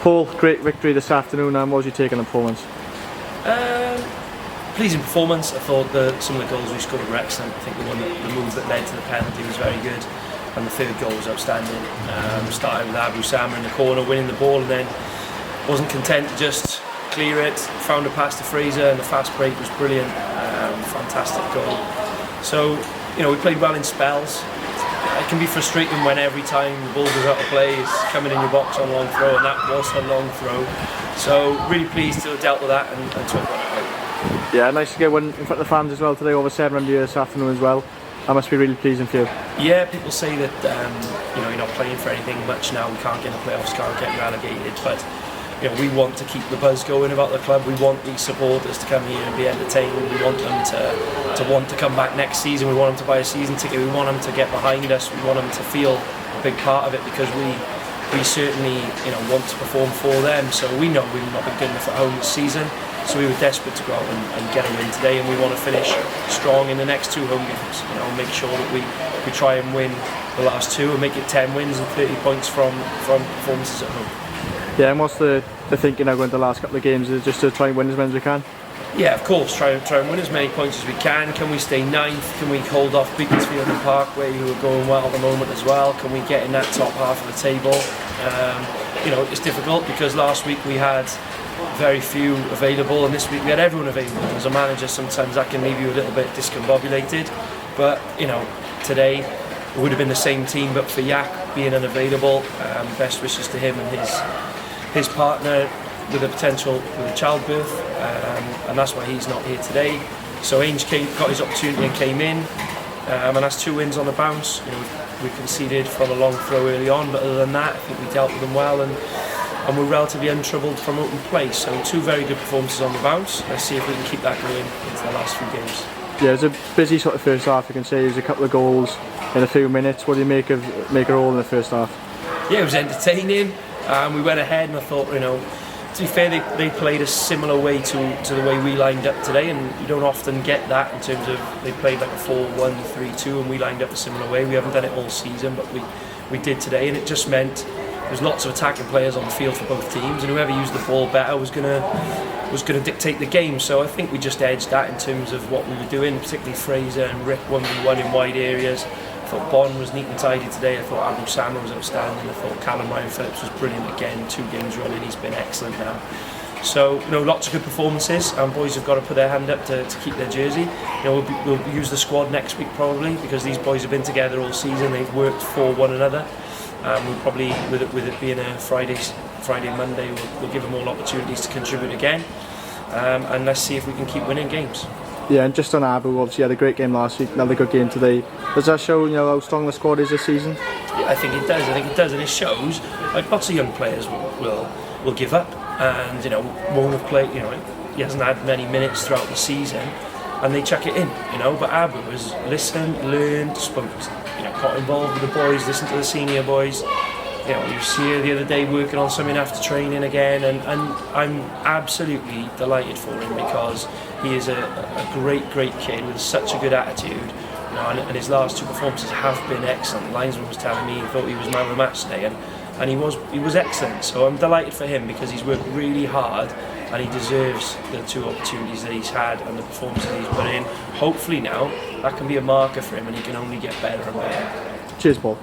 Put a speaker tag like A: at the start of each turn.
A: Paul, great victory this afternoon, and what was your take on the performance?
B: Pleasing performance. I thought some of the goals we scored were excellent. I think the move that led to the penalty was very good, and the third goal was outstanding. Started with Abu Sama in the corner, winning the ball, and then wasn't content to just clear it. Found a pass to Fraser, and the fast break was brilliant. Fantastic goal. So, we played well in spells. It can be frustrating when every time the ball goes out of play it's coming in your box on long throw, and that was a long throw. So really pleased to have dealt with that and took one out.
A: Yeah, nice to get one in front of the fans as well today, over 700 years this afternoon as well. That must be really pleasing for you.
B: Yeah, people say that you're not playing for anything much now. We can't get in the playoffs, can't get relegated, but we want to keep the buzz going about the club. We want these supporters to come here and be entertained. We want them to want to come back next season. We want them to buy a season ticket. We want them to get behind us. We want them to feel a big part of it, because we certainly want to perform for them. So we know we've not been good enough at home this season. So we were desperate to go out and get a win today, and we want to finish strong in the next two home games. Make sure that we try and win the last two and make it 10 wins and 30 points from performances at home.
A: Yeah, and what's the thinking now going to the last couple of games? Is it just to try and win as many as we can?
B: Yeah, of course, try and win as many points as we can. Can we stay ninth? Can we hold off Beaconsfield and Parkway, who are going well at the moment as well? Can we get in that top half of the table? It's difficult because last week we had very few available, and this week we had everyone available. As a manager, sometimes that can leave you a little bit discombobulated. But today it would have been the same team, but for Yak being unavailable. Best wishes to him and his partner with a potential with a childbirth, and that's why he's not here today. So Ainge got his opportunity and came in, and that's 2 wins on the bounce. We conceded from a long throw early on, but other than that, I think we dealt with them well, and we're relatively untroubled from open play. So 2 very good performances on the bounce. Let's see if we can keep that going into the last few games.
A: Yeah, it was a busy sort of first half, you can say. There's a couple of goals in a few minutes. What do you make it all in the first half?
B: Yeah, it was entertaining. We went ahead, and I thought, to be fair, they played a similar way to the way we lined up today, and you don't often get that in terms of they played like a 4-1-3-2, and we lined up a similar way. We haven't done it all season, but we did today, and it just meant there was lots of attacking players on the field for both teams, and whoever used the ball better was gonna dictate the game. So I think we just edged that in terms of what we were doing, particularly Fraser and Rick 1v1 in wide areas. I thought Bond was neat and tidy today. I thought Abu Sama was outstanding. I thought Callum Ryan Phillips was brilliant again. 2 games running, he's been excellent now. So lots of good performances, and boys have got to put their hand up to keep their jersey. We'll use the squad next week probably, because these boys have been together all season. They've worked for one another. We'll probably, with it being a Friday, Monday, we'll give them all opportunities to contribute again, and let's see if we can keep winning games.
A: Yeah, and just on Abu, obviously had a great game last week, another good game today. Does that show how strong the squad is this season?
B: Yeah, I think it does, and it shows. Like, lots of young players will give up, and won't have played. He hasn't had many minutes throughout the season, and they chuck it in. But Abu has listened, learned, spoke. Got involved with the boys, listened to the senior boys. He was here the other day working on something after training again, and I'm absolutely delighted for him, because he is a great kid with such a good attitude. And his last 2 performances have been excellent. The linesman was telling me he thought he was man of the match today, and he was excellent. So I'm delighted for him, because he's worked really hard, and he deserves the 2 opportunities that he's had and the performances he's put in. Hopefully now that can be a marker for him, and he can only get better and better.
A: Cheers, Paul.